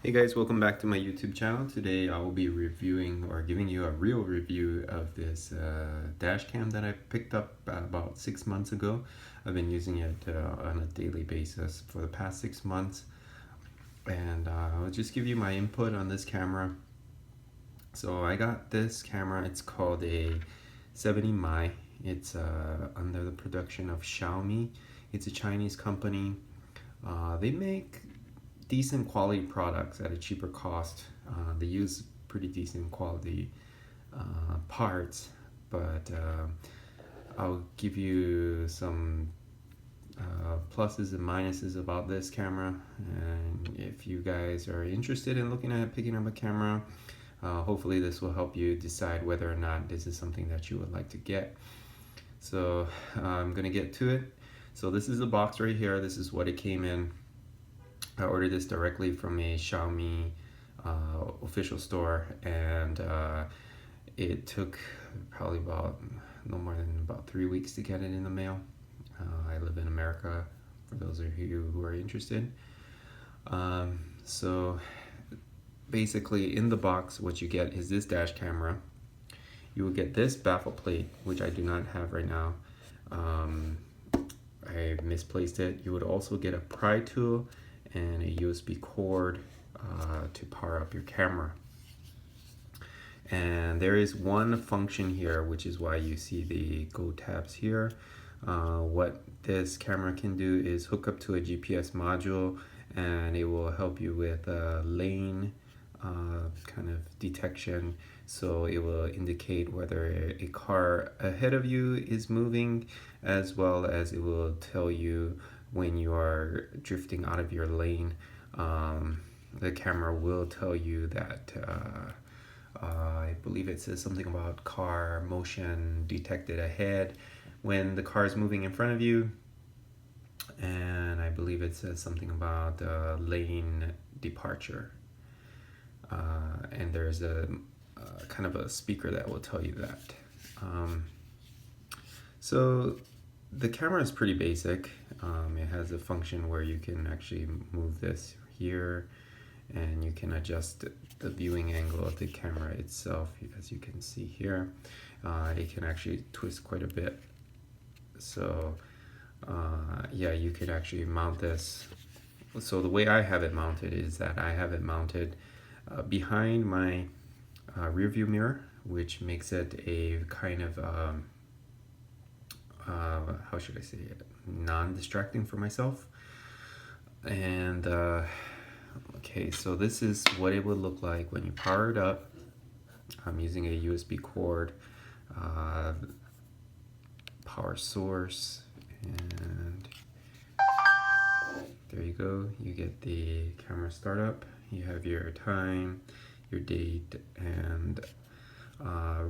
Hey guys, welcome back to my YouTube channel. Today I will be reviewing or giving you a real review of this dash cam that I picked up about 6 months ago. I've been using it on a daily basis for the past 6 months, and I'll just give you my input on this camera. So I got this camera. It's called a 70Mi. It's under the production of Xiaomi. It's a Chinese company. They make decent quality products at a cheaper cost. They use pretty decent quality parts, but I'll give you some pluses and minuses about this camera, and if you guys are interested in looking at picking up a camera, hopefully this will help you decide whether or not this is something that you would like to get. So I'm gonna get to it. So this is the box right here. This is what it came in. I ordered this directly from a Xiaomi official store, and it took probably about no more than about 3 weeks to get it in the mail. I live in America, for those of you who are interested. So basically in the box what you get is this dash camera. You will get this baffle plate, which I do not have right now. I misplaced it. You would also get a pry tool and a USB cord to power up your camera. And there is one function here, which is why you see the Go tabs here. What this camera can do is hook up to a GPS module, and it will help you with lane kind of detection. So it will indicate whether a car ahead of you is moving, as well as it will tell you when you are drifting out of your lane. The camera will tell you that I believe it says something about car motion detected ahead when the car is moving in front of you, and I believe it says something about lane departure, and there's a kind of a speaker that will tell you that. So the camera is pretty basic. It has a function where you can actually move this here, and you can adjust the viewing angle of the camera itself, as you can see here. It can actually twist quite a bit. So yeah, you could actually mount this. So the way I have it mounted is that I have it mounted behind my rear view mirror, which makes it a kind of how should I say it, non-distracting for myself. And okay, so this is what it would look like when you power it up. I'm using a USB cord, power source, and there you go. You get the camera startup. You have your time, your date, and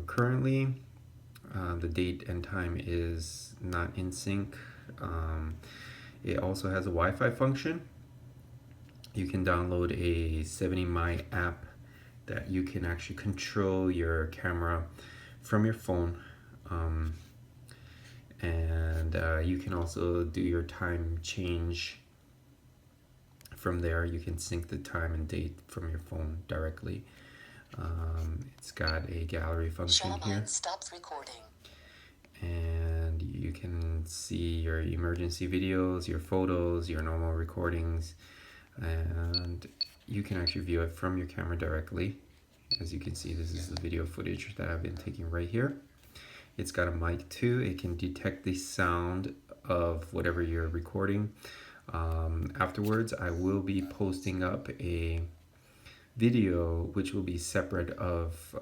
currently the date and time is not in sync. It also has a Wi-Fi function. You can download a 70Mi app that you can actually control your camera from your phone, and you can also do your time change from there. You can sync the time and date from your phone directly. It's got a gallery function here. Stops recording. And you can see your emergency videos, your photos, your normal recordings, and you can actually view it from your camera directly. As you can see, this is the video footage that I've been taking right here. It's got a mic too. It can detect the sound of whatever you're recording. Afterwards, I will be posting up a video which will be separate of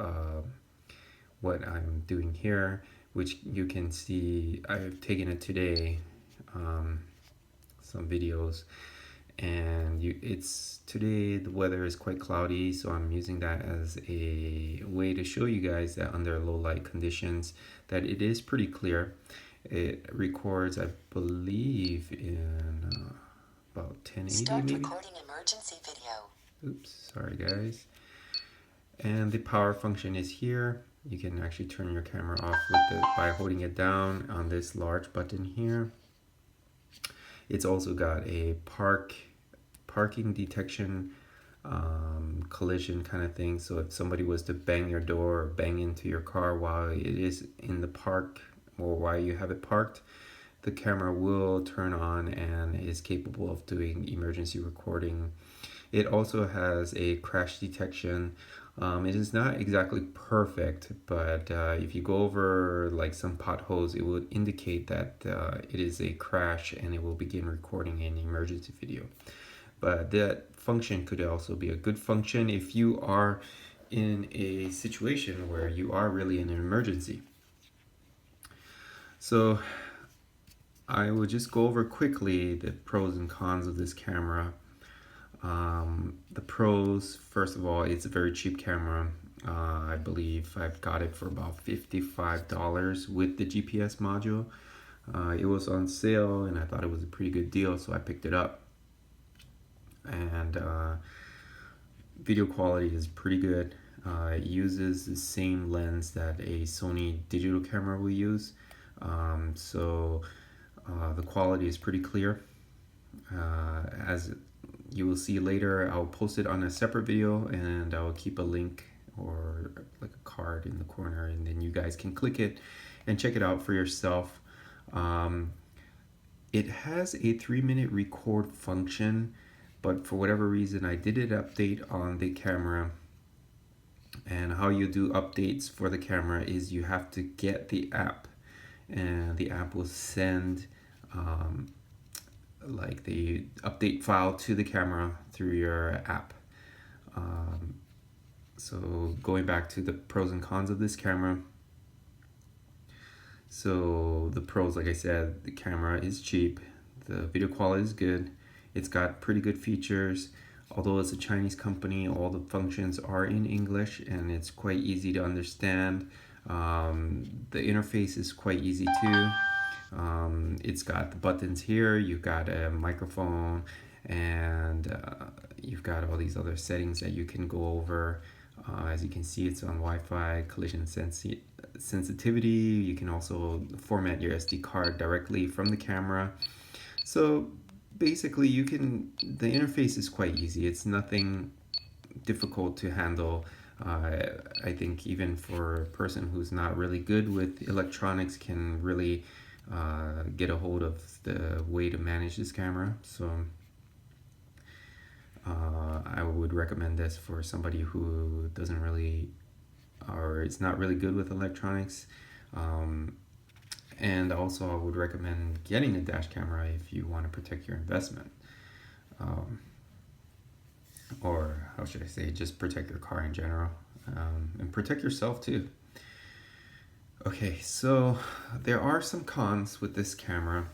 what I'm doing here, which you can see. I've taken it today, some videos, and it's today the weather is quite cloudy, so I'm using that as a way to show you guys that under low light conditions that it is pretty clear. It records, I believe, in about 1080 Start maybe. recording emergency video. Oops, sorry guys. And the power function is here. You can actually turn your camera off by holding it down on this large button here. It's also got a parking detection collision kind of thing. So if somebody was to bang your door or bang into your car while it is in the park or while you have it parked, the camera will turn on and is capable of doing emergency recording. It also has a crash detection. It is not exactly perfect, but if you go over like some potholes, it will indicate that it is a crash and it will begin recording an emergency video. But that function could also be a good function if you are in a situation where you are really in an emergency. So I will just go over quickly the pros and cons of this camera. The pros, first of all, it's a very cheap camera. I believe I've got it for about $55 with the GPS module. It was on sale and I thought it was a pretty good deal, so I picked it up. And video quality is pretty good. It uses the same lens that a Sony digital camera will use. So the quality is pretty clear. As you will see later, I'll post it on a separate video and I'll keep a link or like a card in the corner, and then you guys can click it and check it out for yourself. It has a 3-minute record function, but for whatever reason I did an update on the camera. And how you do updates for the camera is you have to get the app, and the app will send like the update file to the camera through your app. So going back to the pros and cons of this camera. So the pros, like I said, the camera is cheap, the video quality is good, it's got pretty good features. Although it's a Chinese company, all the functions are in English and it's quite easy to understand. The interface is quite easy too. It's got the buttons here, you've got a microphone, and you've got all these other settings that you can go over. As you can see, it's on Wi-Fi, collision sensitivity. You can also format your SD card directly from the camera. So basically the interface is quite easy. It's nothing difficult to handle. I think even for a person who's not really good with electronics can really get a hold of the way to manage this camera. So I would recommend this for somebody who doesn't really, or is not really good with electronics. And also I would recommend getting a dash camera if you want to protect your investment. Or how should I say, just protect your car in general, and protect yourself too. Okay, so there are some cons with this camera.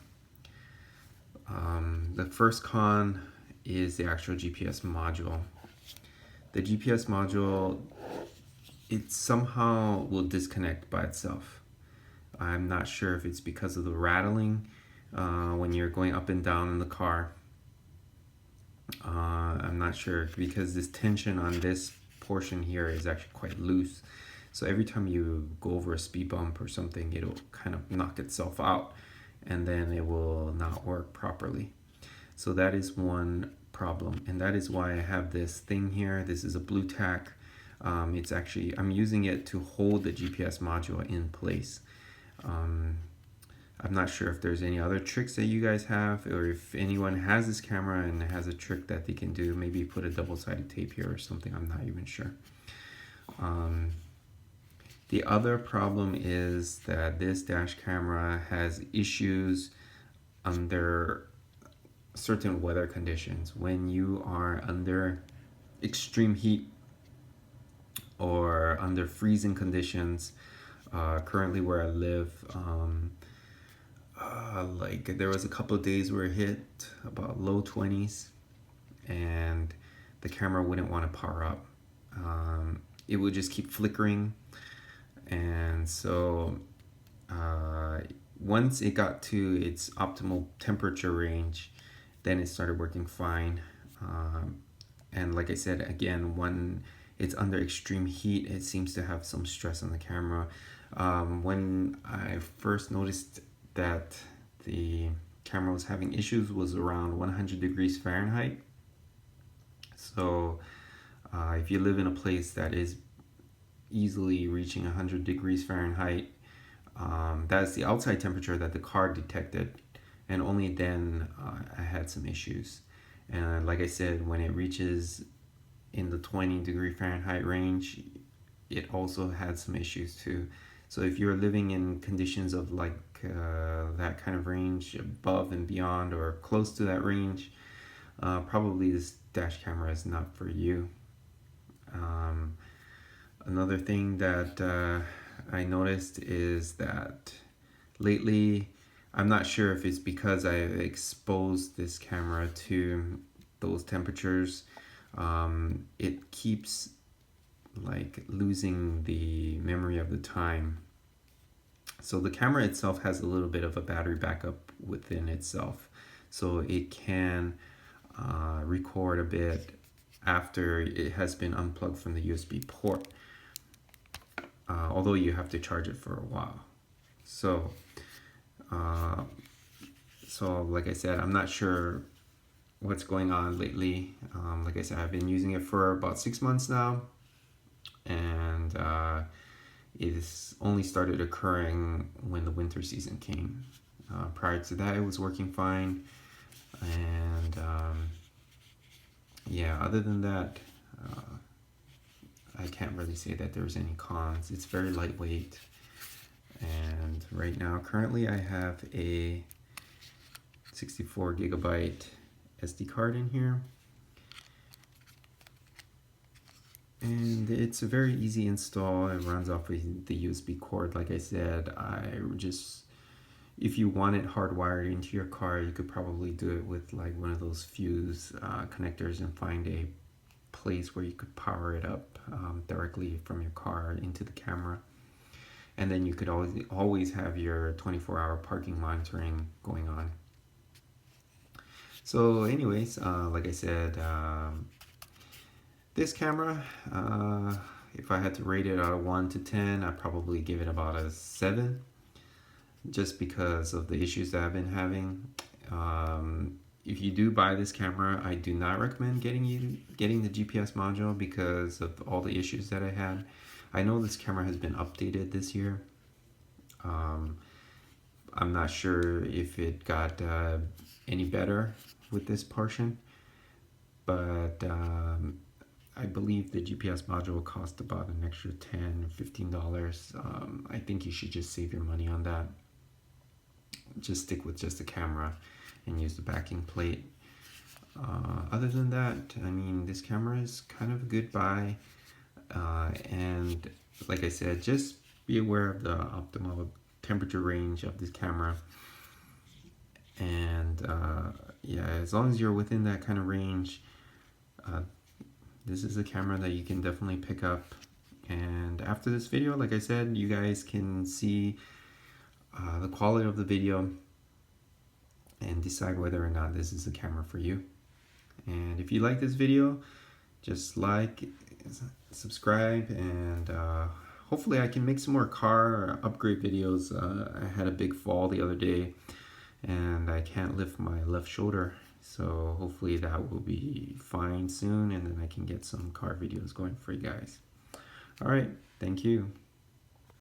The first con is the actual GPS module. The GPS module, it somehow will disconnect by itself. I'm not sure if it's because of the rattling when you're going up and down in the car. I'm not sure, because this tension on this portion here is actually quite loose. So every time you go over a speed bump or something, it'll kind of knock itself out and then it will not work properly. So that is one problem, and that is why I have this thing here. This is a blue tack. It's actually, I'm using it to hold the GPS module in place. I'm not sure if there's any other tricks that you guys have, or if anyone has this camera and has a trick that they can do. Maybe put a double-sided tape here or something, I'm not even sure. The other problem is that this dash camera has issues under certain weather conditions. When you are under extreme heat or under freezing conditions, currently where I live, like there was a couple of days where it hit about low 20s and the camera wouldn't want to power up. It would just keep flickering, and so once it got to its optimal temperature range, then it started working fine. And like I said, again, when it's under extreme heat, it seems to have some stress on the camera. When I first noticed that the camera was having issues was around 100 degrees Fahrenheit. So If you live in a place that is easily reaching 100 degrees Fahrenheit, that's the outside temperature that the car detected, and only then I had some issues. And like I said, when it reaches in the 20-degree Fahrenheit range, it also had some issues too. So if you're living in conditions of like that kind of range, above and beyond or close to that range, probably this dash camera is not for you. Another thing that I noticed is that lately, I'm not sure if it's because I exposed this camera to those temperatures, it keeps like losing the memory of the time. So the camera itself has a little bit of a battery backup within itself, so it can record a bit after it has been unplugged from the USB port, although you have to charge it for a while. So like I said, I'm not sure what's going on lately. Like I said, I've been using it for about 6 months now, and it's only started occurring when the winter season came. Prior to that, it was working fine, and yeah, other than that, I can't really say that there's any cons. It's very lightweight, and right now, currently, I have a 64 gigabyte SD card in here, and it's a very easy install. It runs off of the USB cord. Like I said, if you want it hardwired into your car, you could probably do it with like one of those fuse connectors and find a place where you could power it up directly from your car into the camera. And then you could always have your 24-hour parking monitoring going on. So anyways, like I said, this camera, if I had to rate it out of 1 to 10, I'd probably give it about a 7, just because of the issues that I've been having. If you do buy this camera, I do not recommend getting the GPS module because of all the issues that I had. I know this camera has been updated this year. I'm not sure if it got any better with this portion, but I believe the GPS module cost about an extra $10-15. I think you should just save your money on that. Just stick with just the camera and use the backing plate. Other than that, I mean, this camera is kind of a good buy. And like I said, just be aware of the optimal temperature range of this camera. And yeah, as long as you're within that kind of range, this is a camera that you can definitely pick up. And after this video, like I said, you guys can see the quality of the video and decide whether or not this is a camera for you. And if you like this video, just like, subscribe, and hopefully I can make some more car upgrade videos. I had a big fall the other day and I can't lift my left shoulder, so hopefully that will be fine soon, and then I can get some car videos going for you guys. All right, thank you.